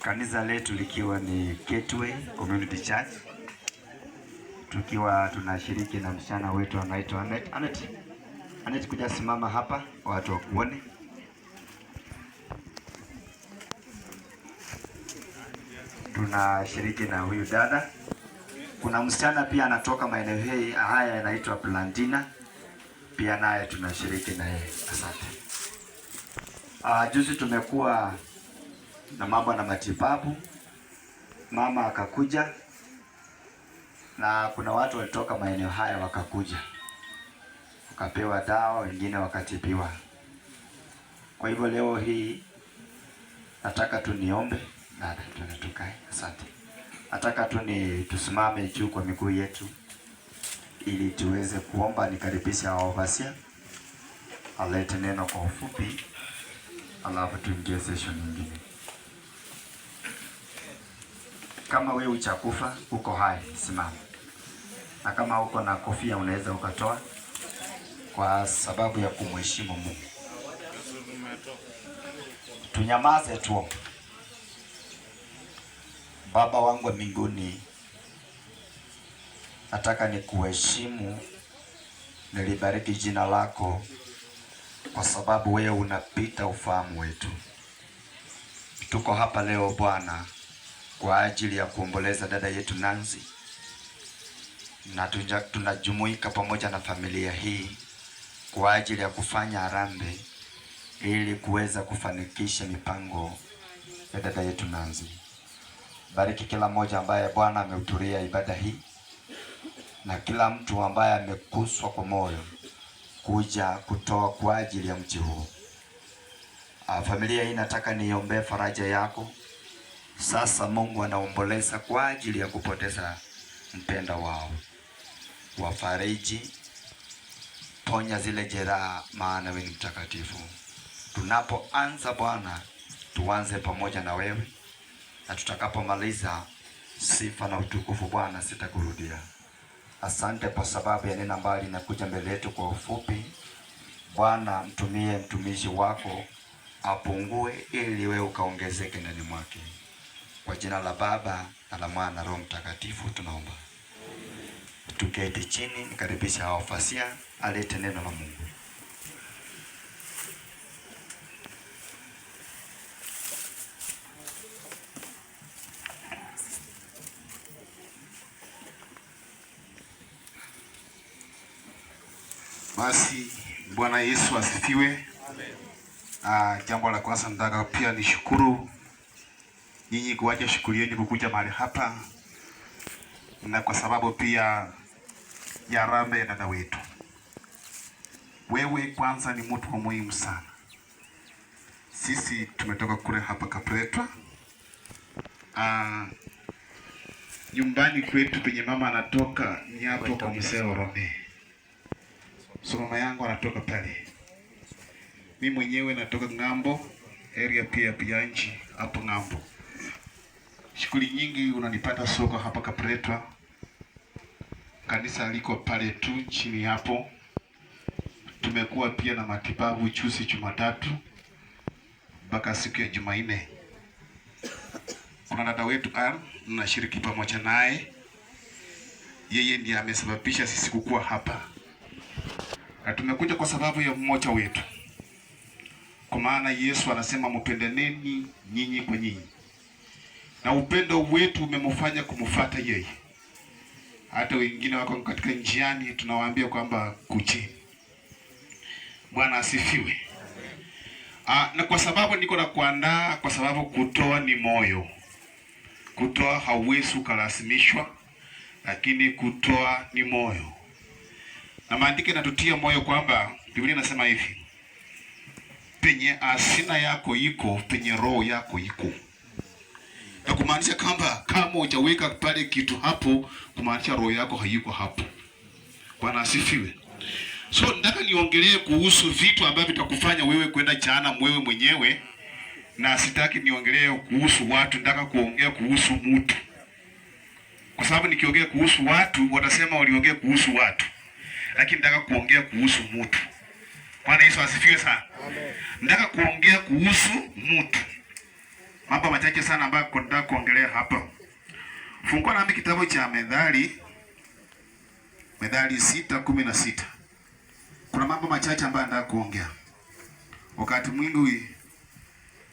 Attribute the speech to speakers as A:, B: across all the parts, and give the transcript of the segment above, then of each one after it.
A: Kanisa letu likiwa ni Gateway Community Church, tukiwa tunashiriki na msichana wetu anaitwa Anet, kuja simama hapa watu wakuone. Tunashiriki na huyu dada. Kuna msichana pia anatoka maeneo haya anaitwa Blandina, pia naye tunashiriki na yeye. Asante. Juzi tumekuwa na mambo na matibabu, mama akakuja na kuna watu walitoka maeneo haya wakakuja, wakapewa dawa, wengine wakatibiwa. Kwa hivyo leo hii nataka tu niombe dada, tunatukae. Asante. Nataka tu tusimame juu kwa miguu yetu ili tuweze kuomba. Nikaribisha overseer alete neno kwa ufupi, alafu tuingie session nyingine. Kama wewe uchakufa uko hai, simama. Na kama uko na kofia unaweza ukatoa, kwa sababu ya kumheshimu Mungu. Tunyamaze tu. Baba wangu wa mbinguni, nataka nikuheshimu, nilibariki jina lako kwa sababu wewe unapita ufahamu wetu. Tuko hapa leo Bwana kwa ajili ya kuomboleza dada yetu Nancy, na tunajumuika pamoja na familia hii kwa ajili ya kufanya harambee ili kuweza kufanikisha mipango ya dada yetu Nancy. Bariki kila mmoja ambaye Bwana amehudhuria ibada hii, na kila mtu ambaye amekuswa kwa moyo kuja kutoa kwa ajili ya mji huu. Familia hii nataka niombee faraja yako. Sasa Mungu anaomboleza kwa ajili ya kupoteza mpenda wao. Wafariji, ponya zile jeraha, maana wewe ni mtakatifu. Tunapoanza Bwana, tuanze pamoja na wewe, na tutakapomaliza, sifa na utukufu Bwana sitakurudia. Asante kwa sababu ya neno ambalo linakuja mbele yetu kwa ufupi. Bwana, mtumie mtumishi wako apungue ili wewe ukaongezeke ndani mwake. Kwa jina la Baba na la Mwana na Roho Mtakatifu tunaomba. Tuketi chini, nikaribisha overseer alete neno la Mungu.
B: Basi Bwana Yesu asifiwe. Jambo la kwanza nataka pia nishukuru nyinyi kuacha shughuli yenu kukuja mahali hapa, na kwa sababu pia ya harambee ya dada wetu. Wewe kwanza ni mtu wa muhimu sana. Sisi tumetoka kule hapa Kapretwa. Nyumbani kwetu penye mama anatoka ni hapo kwa mzee Orome. So mama yangu anatoka pale. Mimi mwenyewe natoka ng'ambo, area pia Pianji hapo ng'ambo. Shughuli nyingi unanipata soko hapa Kapretwa. Kanisa liko pale tu chini hapo. Tumekuwa pia na matibabu juzi Jumatatu mpaka siku ya Jumanne. Kuna dada wetu tunashiriki pamoja naye. Yeye ndiye amesababisha sisi kukua hapa. Na tumekuja kwa sababu ya mmoja wetu. Kwa maana Yesu anasema mpendaneni nyinyi kwa nyinyi. Na upendo wetu umemfanya kumfuata yeye. Hata wengine wako katika njiani tunawaambia kwamba kuchi. Bwana asifiwe. Na kwa sababu niko na kuandaa, kwa sababu kutoa ni moyo. Kutoa hauwezi ukalasimishwa, lakini kutoa ni moyo. Na maandiko yanatutia moyo kwamba Biblia inasema hivi: penye asina yako iko, penye roho yako iko. Na kumaanisha kwamba kama hujaweka pale kitu hapo, kumaanisha roho yako haiko hapo. Bwana asifiwe. So nataka niongelee kuhusu vitu ambavyo vitakufanya wewe kwenda jehanamu wewe mwenyewe, na sitaki niongelee kuhusu watu, nataka kuongea kuhusu mtu. Kwa sababu nikiongea kuhusu watu watasema waliongea kuhusu watu, lakini nataka kuongea kuhusu mtu. Bwana Yesu asifiwe sana. Amen. Nataka kuongea kuhusu mtu. Mambo machache sana ambayo nataka kuongelea hapa. Fungua nami kitabu cha Methali 6:16. Kuna mambo machache ambayo nataka kuongea. Wakati mwingi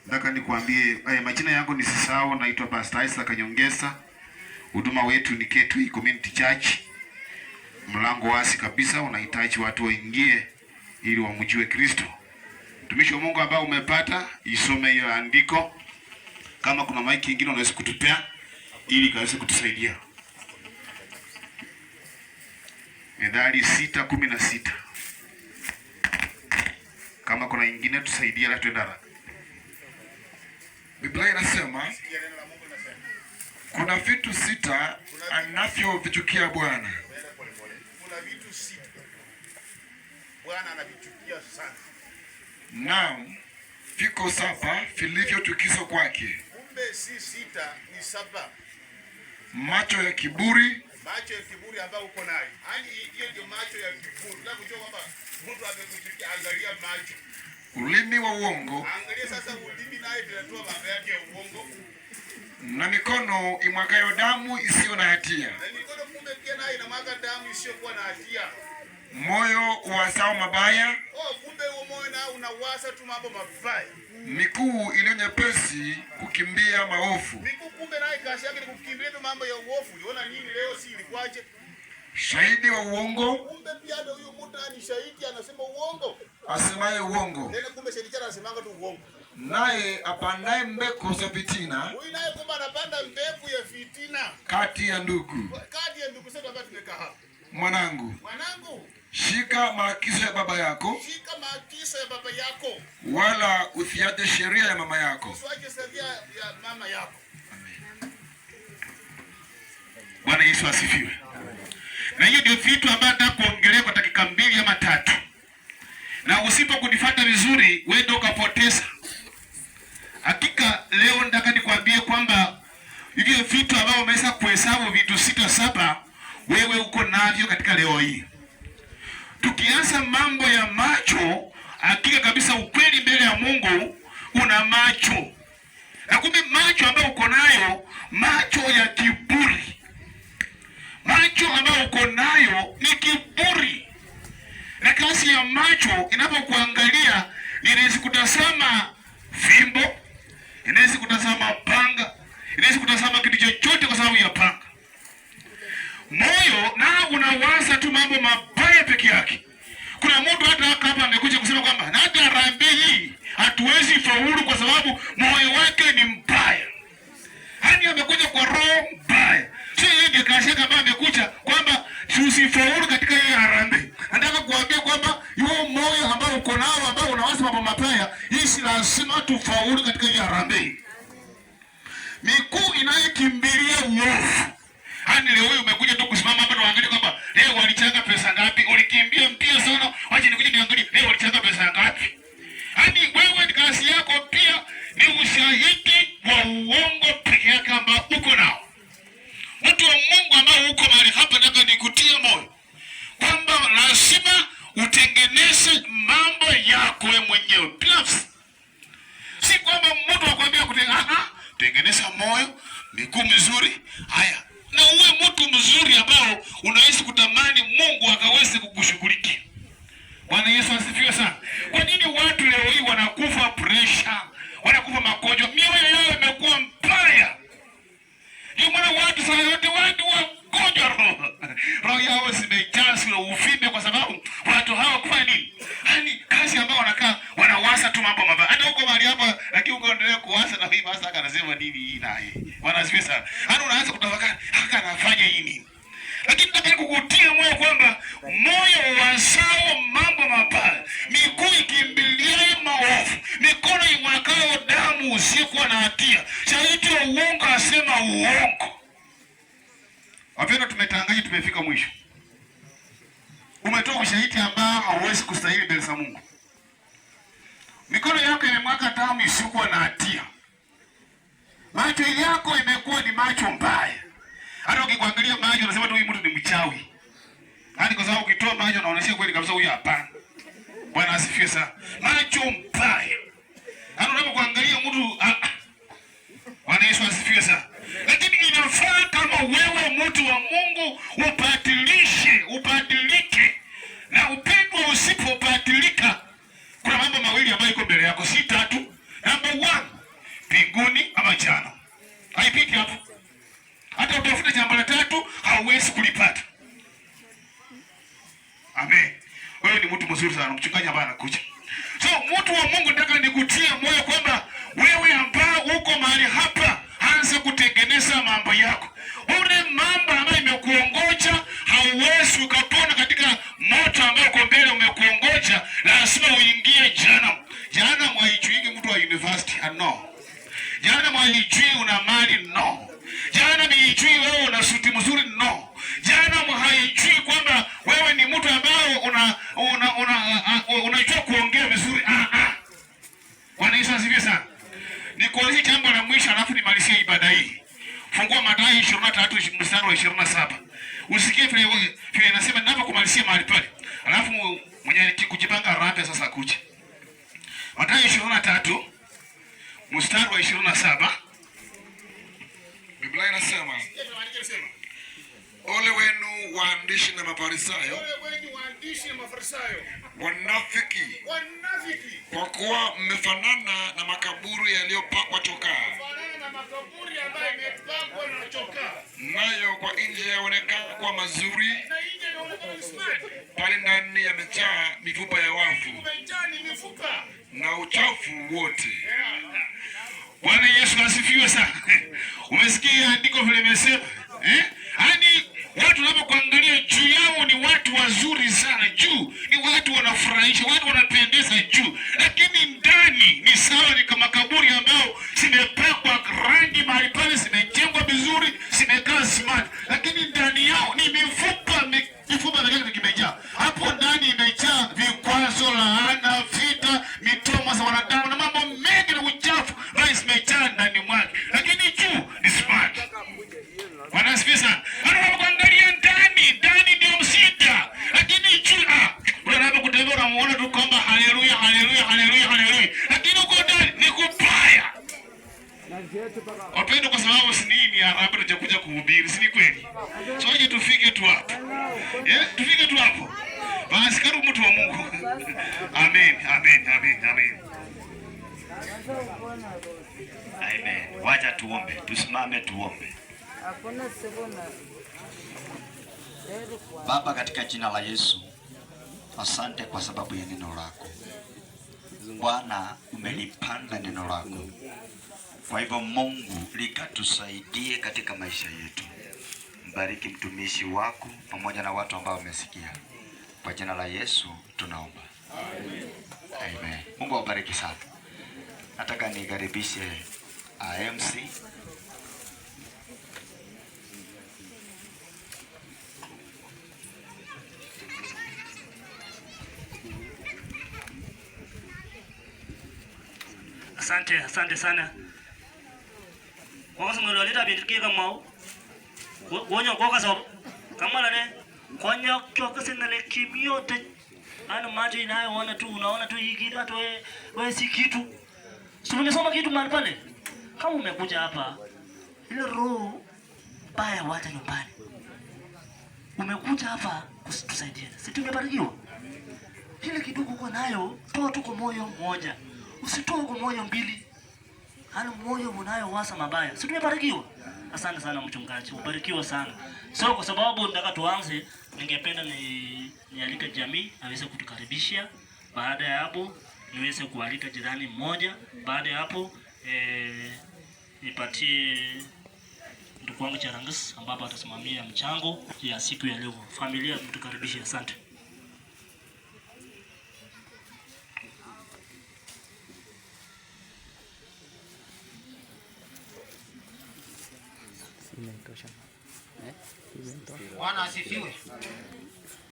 B: nataka nikwambie, majina yangu ni sisao, naitwa Pastor Isaac Kanyongesa. Huduma wetu ni Ketui Community Church. Mlango wazi kabisa, unahitaji watu waingie ili wamjue Kristo. Mtumishi wa Mungu ambao umepata, isome hiyo andiko. Kama kuna maiki nyingine unaweza kutupea ili kaweze kutusaidia. Methali 6:16. Kama kuna nyingine tusaidie, la tuendana.
C: Biblia inasema kuna vitu 6 anavyovichukia Bwana.
D: Kuna vitu 6 Bwana anavichukia sana.
C: Naam, viko 7 vilivyochukizwa kwake.
D: Kumbe si 6, ni 7.
C: Macho ya kiburi.
D: Macho ya kiburi ambayo uko nayo. Yaani hiyo ndio macho ya kiburi. Nataka kujua kwamba mtu amekuchukia, angalia macho.
C: Ulimi wa uongo.
D: Angalia sasa ulimi naye vinatoa mambo yake ya uongo.
C: Na mikono imwagayo damu isiyo na hatia.
D: Na mikono kumbe pia naye inamwaga damu isiyokuwa na hatia.
C: Moyo uwasao mabaya.
D: Kumbe huo moyo nao unawasa tu mambo mabaya.
C: Miguu iliyo nyepesi kukimbia maovu.
D: Miguu kumbe naye kazi yake ni kukimbia tu mambo ya uovu. Uliona nini leo, si ilikuaje?
C: Shahidi wa uongo.
D: Kumbe pia ndio huyo mtu ni shahidi, anasema uongo.
C: Asemaye uongo.
D: Tena kumbe shahidi anasemanga tu uongo.
C: Naye apandaye mbegu za fitina.
D: Huyu naye kumbe anapanda mbegu ya fitina
C: Kati ya ndugu.
D: Kati ya ndugu zetu ambao tumekaa hapa.
C: Mwanangu, shika maagizo ya baba yako.
D: Shika maagizo ya baba yako.
C: Wala usiache sheria ya mama yako.
D: Usiache sheria ya mama yako.
B: Amen. Bwana Yesu asifiwe. Na hiyo ndio vitu ambavyo nataka kuongelea kwa dakika 2 ama 3. Na usipokudifuata vizuri, wewe ndio ukapoteza. Hakika leo nataka nikwambie kwamba hivyo vitu ambavyo umeweza kuhesabu vitu 6 7, wewe uko navyo katika leo hii. Tukianza mambo ya macho, hakika kabisa ukweli mbele ya Mungu una macho. Na kumbe macho ambayo uko nayo, macho ya kiburi. Macho ambayo uko nayo ni kiburi. Na kazi ya macho inapokuangalia, inaweza kutazama fimbo, inaweza kutazama panga, inaweza kutazama kitu chochote kwa sababu ya panga. Moyo na unawaza tu mambo mabaya peke yake. Kuna mtu hata hapa amekuja kusema kwamba na hata harambee hii hatuwezi faulu kwa sababu moyo wake ni mbaya. Hani amekuja kwa roho mbaya. Sio yeye kazi kama amekuja kwamba tusifaulu katika hii harambee. Nataka kuambia kwamba hiyo moyo ambao uko nao ambao unawaza mambo mabaya, hii si lazima tufaulu katika hii harambee. Miguu inayokimbilia uovu. Hani leo wewe umekuja tu kusimama hapa na uangalie kwamba leo walichanga pesa ngapi? Ulikimbia mpia sana. Wacha nikuje niangalie leo walichanga pesa ngapi? Hani wewe ni kazi yako pia ni ushahidi wa uongo peke yake ambao uko nao. Mtu wa Mungu ambao uko mahali hapa, nataka nikutie moyo kwamba lazima utengeneze mambo yako wewe mwenyewe binafsi. Si kwamba mtu akwambia tengeneza moyo, miguu mizuri, haya. Na uwe mtu mzuri ambao unaweza kutamani Mungu akaweze kukushughulikia. Bwana Yesu asifiwe sana. Kwa nini watu leo hii wanakufa pressure, wanakufa magonjwa? Mioyo yao imekuwa mbaya. Ndio maana watu sasa wote watu wagonjwa roho yao zimejazwa uvimbe kwa sababu watu hao kwa nini? Yaani kazi ambao wanakaa wanawaza tu mambo mabaya. Hata huko mahali hapa lakini ukaendelea kuwaza na hii basi anasema nini hii naye. Wanasifiwa sana. Hata unaanza kutafakari haka anafanya hii nini? Lakini nataka kukutia moyo kwamba moyo wasao mambo mabaya, miguu ikimbilia maovu, mikono imwagao damu usiyokuwa na hatia. Shahidi wa uongo asema uongo. Wapendwa, tumetangaza tumefika mwisho. Umetoa ushahidi ambao hauwezi kustahili mbele za Mungu. Mikono yako imemwaga damu isiyokuwa na hatia. Macho yako imekuwa ni macho mbaya. Hata ukikuangalia macho unasema tu huyu mtu ni mchawi. Hadi kwa sababu ukitoa macho unaonyesha kweli kabisa huyu hapana. Bwana asifiwe sana. Macho mbaya. Hata unapokuangalia mtu no. Jana mhaijui una mali no. Jana mhaijui wewe una suti mzuri no. Jana mhaijui kwamba wewe ni mtu ambaye unajua kuongea vizuri. Bwana Yesu asifiwe sana. Nikueleze jambo la mwisho alafu nimalizie ibada hii. Fungua Mathayo 23 mstari wa 27. Usikie vile inasema ninapokumalizia mahali pale. Alafu mwenye kujipanga rampe sasa kuja. Mathayo 23 mstari wa 27.
C: Biblia inasema, ole wenu waandishi na Mafarisayo, wanafiki, kwa kuwa mmefanana na makaburi yaliyopakwa chokaa, nayo kwa nje yaonekana kuwa mazuri, bali ndani yamejaa mifupa ya wafu na uchafu wote.
B: Bwana Yesu asifiwe sana. Umesikia andiko vile limesema? Hadi watu wanapokuangalia juu yao ni watu wazuri sana, juu ni watu wanafurahisha, watu wanapendeza juu, lakini ndani ni sawa ni kama kaburi ambao zimepakwa rangi mahali pale, zimejengwa vizuri, zimekaa smart, lakini ndani yao ni mifupa pekee kimejaa. Hapo ndani imejaa vikwazo, laana, vita, mitoma za wanadamu na mambo mengi na uchafu ambayo zimejaa ndani mwake, lakini juu ni smart. Bwana asifiwe sana. Anapokuangalia ndani ndio msita, lakini juu unapokutembea unamuona tu kwamba haleluya haleluya haleluya haleluya, lakini uko ndani ni kubaya. Wapendwa, kwa sababu si nini hapa tutakuja kuhubiri, si kweli? So tufike tu hapo. Tufike tu hapo. Basi karibu mtu wa Mungu. Amen, amen, amen, amen. Amen. Wacha tuombe. Tusimame tuombe.
A: Baba, katika jina la Yesu, asante kwa sababu ya neno lako. Bwana, umelipanda neno lako. Kwa hivyo Mungu, likatusaidie katika maisha yetu. Mbariki mtumishi wako pamoja na watu ambao wamesikia. Kwa jina la Yesu tunaomba. Amen. Amen. Mungu awabariki sana. Nataka nikaribishe AMC.
E: Asante sana. Kwa sababu ndio binti kama wonya kwa sababu kama nane konya kwa sina le kimyote ana macho inayoona tu, unaona tu hii kitu hata wewe si kitu. Sio umesoma kitu mahali pale. Kama umekuja hapa ile roho baya wacha nyumbani. Umekuja hapa kutusaidia. Si tumebarikiwa. Kile kidogo uko nayo, toa tu kwa moyo mmoja. Usitoe kwa moyo mbili. Hana moyo unayowasa mabaya. Si tumebarikiwa? Asante sana mchungaji. Ubarikiwa sana. So kwa sababu nataka tuanze, ningependa nialike jamii aweze kutukaribisha. Baada ya hapo niweze kualika jirani mmoja. Baada ya hapo nipatie ndugu wangu Charangas ambapo atasimamia mchango ya siku ya leo. Familia mtukaribishe. Asante.
F: Bwana asifiwe.